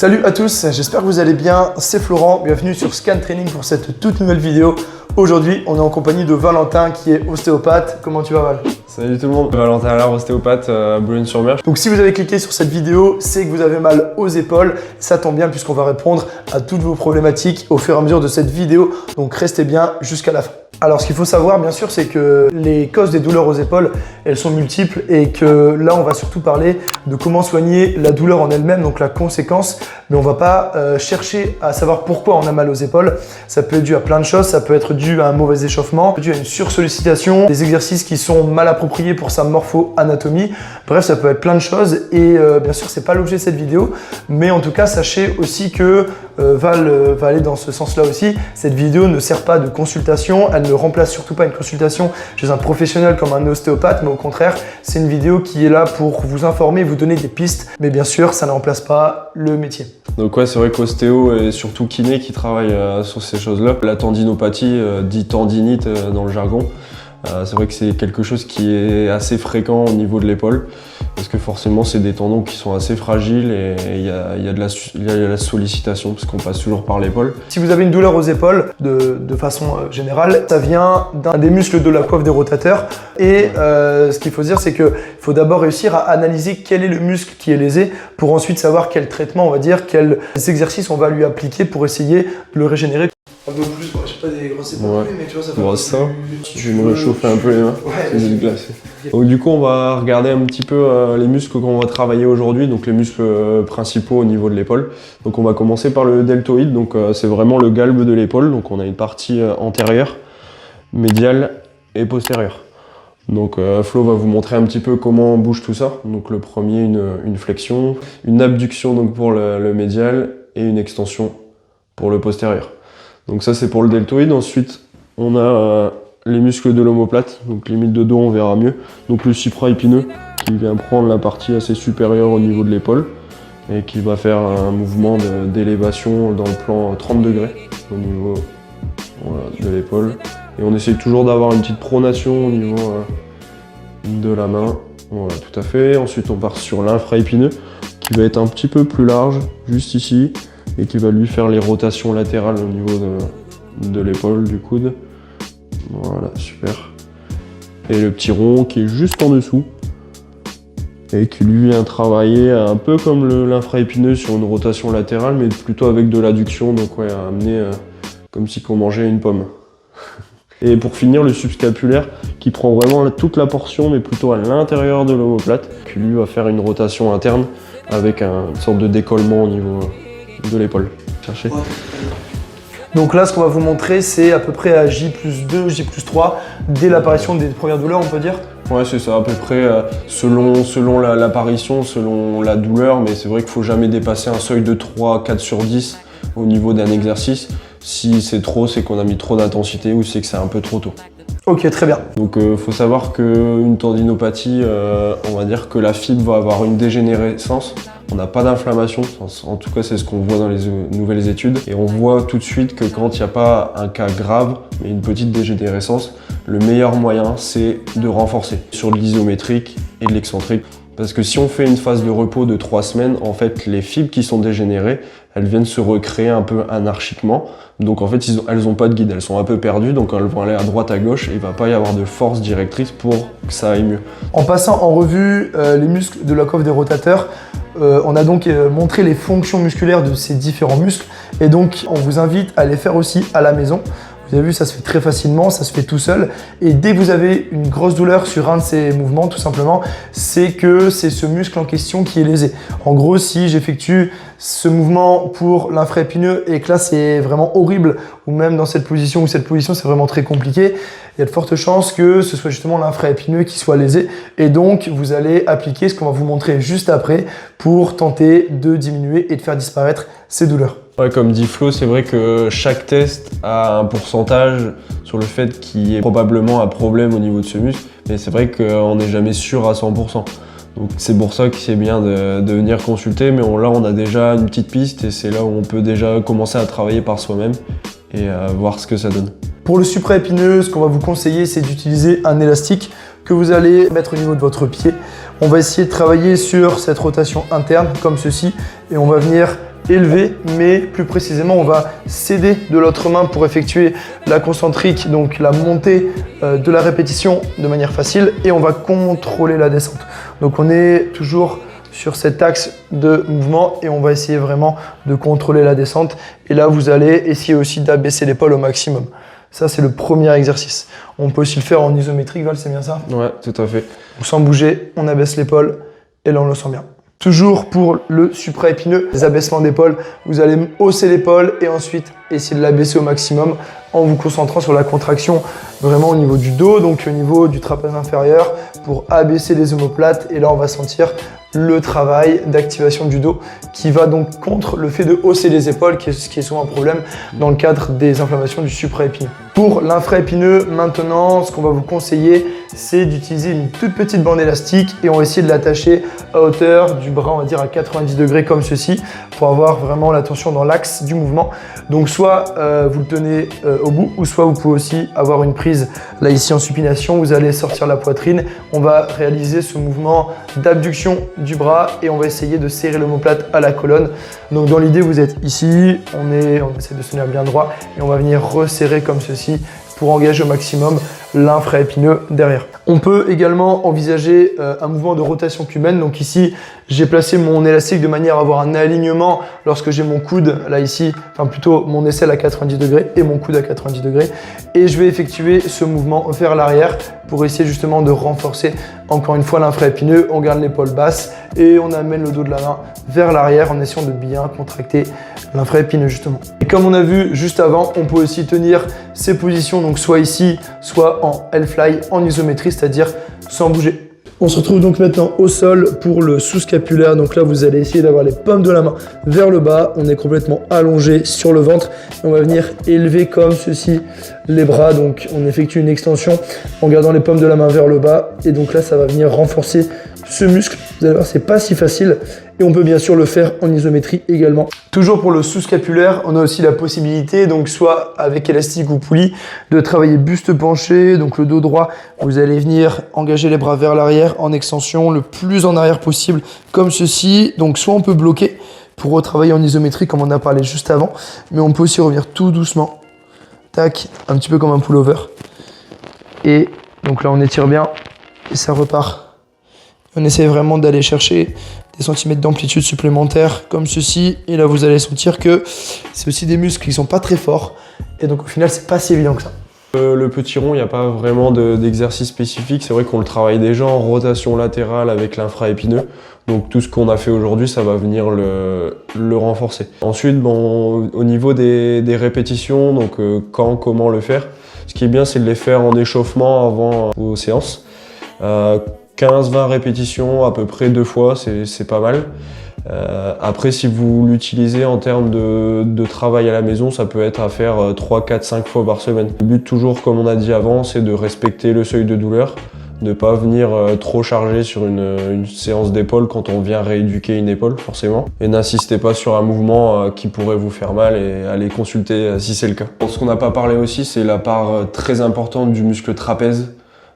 Salut à tous, j'espère que vous allez bien, c'est Florent, bienvenue sur Scan Training pour cette toute nouvelle vidéo. Aujourd'hui, on est en compagnie de Valentin qui est ostéopathe. Comment tu vas Val? Salut tout le monde, Valentin Allard, ostéopathe à Boulogne-sur-Mer. Donc si vous avez cliqué sur cette vidéo, c'est que vous avez mal aux épaules. Ça tombe bien puisqu'on va répondre à toutes vos problématiques au fur et à mesure de cette vidéo. Donc restez bien jusqu'à la fin. Alors ce qu'il faut savoir bien sûr, c'est que les causes des douleurs aux épaules, elles sont multiples et que là on va surtout parler de comment soigner la douleur en elle-même, donc la conséquence, mais on va pas chercher à savoir pourquoi on a mal aux épaules. Ça peut être dû à plein de choses, ça peut être dû à un mauvais échauffement, dû à une sursollicitation, des exercices qui sont mal appropriés pour sa morpho-anatomie. Bref, ça peut être plein de choses et bien sûr c'est pas l'objet de cette vidéo, mais en tout cas sachez aussi que Val va aller dans ce sens-là aussi. Cette vidéo ne sert pas de consultation, elle ne remplace surtout pas une consultation chez un professionnel comme un ostéopathe, mais au contraire, c'est une vidéo qui est là pour vous informer, vous donner des pistes, mais bien sûr, ça ne remplace pas le métier. Donc ouais, c'est vrai qu'ostéo et surtout kiné qui travaille sur ces choses-là. La tendinopathie, dit tendinite dans le jargon, c'est vrai que c'est quelque chose qui est assez fréquent au niveau de l'épaule, parce que forcément c'est des tendons qui sont assez fragiles et il y a de la sollicitation parce qu'on passe toujours par l'épaule. Si vous avez une douleur aux épaules, de façon générale, ça vient d'un des muscles de la coiffe des rotateurs et ce qu'il faut dire c'est qu'il faut d'abord réussir à analyser quel est le muscle qui est lésé pour ensuite savoir quel traitement, on va dire, quels exercices on va lui appliquer pour essayer de le régénérer. Un peu plus, je sais pas des grosses épaules, mais tu vois, ça fait bon, ça, je vais me réchauffer un peu les mains, c'est glacé. Donc du coup, on va regarder un petit peu les muscles qu'on va travailler aujourd'hui, donc les muscles principaux au niveau de l'épaule. Donc on va commencer par le deltoïde, donc c'est vraiment le galbe de l'épaule, donc on a une partie antérieure, médiale et postérieure. Donc Flo va vous montrer un petit peu comment on bouge tout ça. Donc le premier, une flexion, une abduction donc pour le médial et une extension pour le postérieur. Donc ça c'est pour le deltoïde. Ensuite on a les muscles de l'omoplate, donc limite de dos on verra mieux. Donc le supra-épineux qui vient prendre la partie assez supérieure au niveau de l'épaule et qui va faire un mouvement d'élévation dans le plan 30 degrés au niveau de l'épaule. Et on essaye toujours d'avoir une petite pronation au niveau de la main. Voilà, tout à fait. Ensuite on part sur l'infra-épineux qui va être un petit peu plus large, juste ici, et qui va lui faire les rotations latérales au niveau de l'épaule, du coude. Voilà, super. Et le petit rond qui est juste en dessous et qui lui vient travailler un peu comme l'infra-épineux sur une rotation latérale, mais plutôt avec de l'adduction, donc ouais, à amener comme si on mangeait une pomme. Et pour finir, le subscapulaire qui prend vraiment toute la portion, mais plutôt à l'intérieur de l'omoplate, qui lui va faire une rotation interne avec une sorte de décollement au niveau de l'épaule. Cherchez. Donc là, ce qu'on va vous montrer, c'est à peu près à J+2, J+3, dès l'apparition des premières douleurs, on peut dire? Ouais, c'est ça, à peu près selon l'apparition, selon la douleur, mais c'est vrai qu'il ne faut jamais dépasser un seuil de 3, 4 sur 10 au niveau d'un exercice. Si c'est trop, c'est qu'on a mis trop d'intensité ou c'est que c'est un peu trop tôt. Ok, très bien. Donc faut savoir qu'une tendinopathie, on va dire que la fibre va avoir une dégénérescence. On n'a pas d'inflammation, en tout cas c'est ce qu'on voit dans les nouvelles études. Et on voit tout de suite que quand il n'y a pas un cas grave, mais une petite dégénérescence, le meilleur moyen c'est de renforcer sur de l'isométrique et de l'excentrique. Parce que si on fait une phase de repos de 3 semaines, en fait les fibres qui sont dégénérées, elles viennent se recréer un peu anarchiquement. Donc en fait elles n'ont pas de guide, elles sont un peu perdues, donc elles vont aller à droite à gauche et il ne va pas y avoir de force directrice pour que ça aille mieux. En passant en revue les muscles de la coiffe des rotateurs, on a donc montré les fonctions musculaires de ces différents muscles et donc on vous invite à les faire aussi à la maison. Vous avez vu, ça se fait très facilement, ça se fait tout seul. Et dès que vous avez une grosse douleur sur un de ces mouvements, tout simplement, c'est que c'est ce muscle en question qui est lésé. En gros, si j'effectue ce mouvement pour l'infra-épineux et que là, c'est vraiment horrible, ou même dans cette position ou cette position, c'est vraiment très compliqué, il y a de fortes chances que ce soit justement l'infra-épineux qui soit lésé. Et donc, vous allez appliquer ce qu'on va vous montrer juste après pour tenter de diminuer et de faire disparaître ces douleurs. Ouais, comme dit Flo, c'est vrai que chaque test a un pourcentage sur le fait qu'il y ait probablement un problème au niveau de ce muscle, mais c'est vrai qu'on n'est jamais sûr à 100%. Donc c'est pour ça que c'est bien de venir consulter, mais là on a déjà une petite piste et c'est là où on peut déjà commencer à travailler par soi-même et voir ce que ça donne. Pour le supra-épineux, ce qu'on va vous conseiller, c'est d'utiliser un élastique que vous allez mettre au niveau de votre pied. On va essayer de travailler sur cette rotation interne comme ceci et on va venir élevé, mais plus précisément, on va s'aider de l'autre main pour effectuer la concentrique, donc la montée de la répétition de manière facile, et on va contrôler la descente. Donc on est toujours sur cet axe de mouvement et on va essayer vraiment de contrôler la descente. Et là, vous allez essayer aussi d'abaisser l'épaule au maximum. Ça, c'est le premier exercice. On peut aussi le faire en isométrique, Val, c'est bien ça? Ouais, tout à fait. Sans bouger, on abaisse l'épaule et là, on le sent bien. Toujours pour le supraépineux, les abaissements d'épaule, vous allez hausser l'épaule et ensuite essayer de l'abaisser au maximum en vous concentrant sur la contraction vraiment au niveau du dos, donc au niveau du trapèze inférieur pour abaisser les omoplates. Et là, on va sentir le travail d'activation du dos qui va donc contre le fait de hausser les épaules, ce qui est souvent un problème dans le cadre des inflammations du supraépineux. Pour l'infraépineux, maintenant, ce qu'on va vous conseiller, c'est d'utiliser une toute petite bande élastique et on va essayer de l'attacher à hauteur du bras, on va dire à 90 degrés comme ceci, pour avoir vraiment la tension dans l'axe du mouvement. Donc soit vous le tenez au bout, ou soit vous pouvez aussi avoir une prise là ici en supination, vous allez sortir la poitrine, on va réaliser ce mouvement d'abduction du bras et on va essayer de serrer l'omoplate à la colonne. Donc dans l'idée, vous êtes ici, on essaie de se tenir bien droit et on va venir resserrer comme ceci pour engager au maximum l'infraépineux derrière. On peut également envisager un mouvement de rotation cubaine. Donc ici, j'ai placé mon élastique de manière à avoir un alignement lorsque j'ai mon coude là ici, enfin plutôt mon aisselle à 90 degrés et mon coude à 90 degrés. Et je vais effectuer ce mouvement vers l'arrière pour essayer justement de renforcer encore une fois l'infraépineux. On garde l'épaule basse et on amène le dos de la main vers l'arrière en essayant de bien contracter l'infraépineux justement. Et comme on a vu juste avant, on peut aussi tenir ces positions, donc soit ici, soit en L-fly, en isométrie, c'est-à-dire sans bouger. On se retrouve donc maintenant au sol pour le sous-scapulaire. Donc là, vous allez essayer d'avoir les paumes de la main vers le bas. On est complètement allongé sur le ventre. On va venir élever comme ceci les bras. Donc on effectue une extension en gardant les paumes de la main vers le bas. Et donc là, ça va venir renforcer ce muscle. Vous allez voir, c'est pas si facile. Et on peut bien sûr le faire en isométrie également. Toujours pour le sous-scapulaire, on a aussi la possibilité, donc soit avec élastique ou poulie, de travailler buste penché, donc le dos droit. Vous allez venir engager les bras vers l'arrière en extension, le plus en arrière possible, comme ceci. Donc soit on peut bloquer pour retravailler en isométrie, comme on a parlé juste avant, mais on peut aussi revenir tout doucement. Tac, un petit peu comme un pullover. Et donc là, on étire bien et ça repart. On essaie vraiment d'aller chercher des centimètres d'amplitude supplémentaire comme ceci. Et là, vous allez sentir que c'est aussi des muscles qui sont pas très forts. Et donc, au final, c'est pas si évident que ça. Le petit rond, il n'y a pas vraiment d'exercice spécifique. C'est vrai qu'on le travaille déjà en rotation latérale avec l'infraépineux. Donc tout ce qu'on a fait aujourd'hui, ça va venir le renforcer. Ensuite, bon, au niveau des répétitions, donc quand, comment le faire, ce qui est bien, c'est de les faire en échauffement avant vos séances. 15-20 répétitions à peu près 2 fois, c'est pas mal. Après, si vous l'utilisez en termes de travail à la maison, ça peut être à faire 3, 4, 5 fois par semaine. Le but toujours, comme on a dit avant, c'est de respecter le seuil de douleur, ne pas venir trop chargé sur une séance d'épaule quand on vient rééduquer une épaule forcément. Et n'insistez pas sur un mouvement qui pourrait vous faire mal et allez consulter si c'est le cas. Ce qu'on n'a pas parlé aussi, c'est la part très importante du muscle trapèze.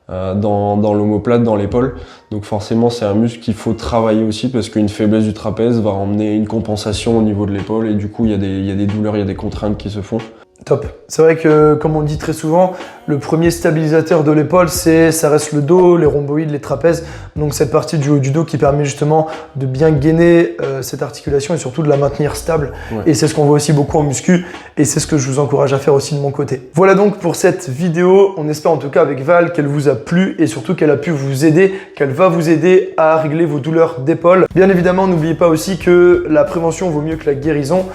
Dans l'omoplate, dans l'épaule. Donc forcément, c'est un muscle qu'il faut travailler aussi parce qu'une faiblesse du trapèze va emmener une compensation au niveau de l'épaule et du coup, il y a des douleurs, il y a des contraintes qui se font. Top. C'est vrai que, comme on dit très souvent, le premier stabilisateur de l'épaule, ça reste le dos, les rhomboïdes, les trapèzes. Donc cette partie du haut du dos qui permet justement de bien gainer cette articulation et surtout de la maintenir stable. Ouais. Et c'est ce qu'on voit aussi beaucoup en muscu et c'est ce que je vous encourage à faire aussi de mon côté. Voilà donc pour cette vidéo. On espère en tout cas avec Val qu'elle vous a plu et surtout qu'elle a pu vous aider, qu'elle va vous aider à régler vos douleurs d'épaule. Bien évidemment, n'oubliez pas aussi que la prévention vaut mieux que la guérison.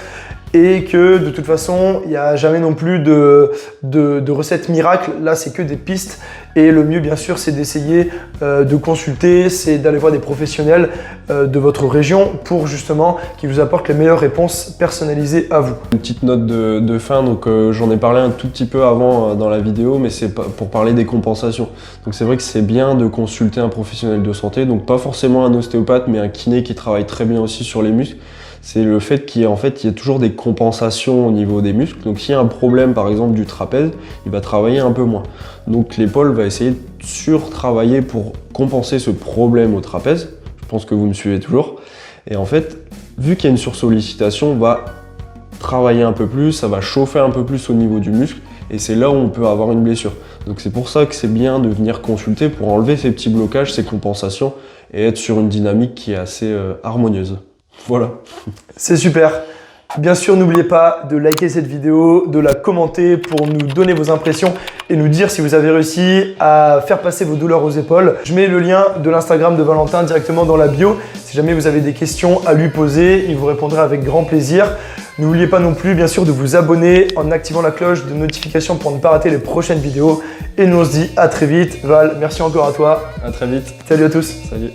Et que de toute façon, il n'y a jamais non plus de recette miracle. Là, c'est que des pistes. Et le mieux, bien sûr, c'est d'essayer de consulter, c'est d'aller voir des professionnels de votre région pour justement qu'ils vous apportent les meilleures réponses personnalisées à vous. Une petite note de fin, donc j'en ai parlé un tout petit peu avant dans la vidéo, mais c'est pour parler des compensations. Donc c'est vrai que c'est bien de consulter un professionnel de santé, donc pas forcément un ostéopathe, mais un kiné qui travaille très bien aussi sur les muscles. C'est le fait qu'il y a toujours des compensations au niveau des muscles. Donc s'il y a un problème par exemple du trapèze, il va travailler un peu moins. Donc l'épaule va essayer de surtravailler pour compenser ce problème au trapèze. Je pense que vous me suivez toujours. Et en fait, vu qu'il y a une sursollicitation, on va travailler un peu plus, ça va chauffer un peu plus au niveau du muscle et c'est là où on peut avoir une blessure. Donc c'est pour ça que c'est bien de venir consulter pour enlever ces petits blocages, ces compensations et être sur une dynamique qui est assez harmonieuse. Voilà. C'est super. Bien sûr, n'oubliez pas de liker cette vidéo, de la commenter pour nous donner vos impressions et nous dire si vous avez réussi à faire passer vos douleurs aux épaules. Je mets le lien de l'Instagram de Valentin directement dans la bio. Si jamais vous avez des questions à lui poser, il vous répondra avec grand plaisir. N'oubliez pas non plus, bien sûr, de vous abonner en activant la cloche de notification pour ne pas rater les prochaines vidéos. Et nous, on se dit à très vite. Val, merci encore à toi. À très vite. Salut à tous. Salut.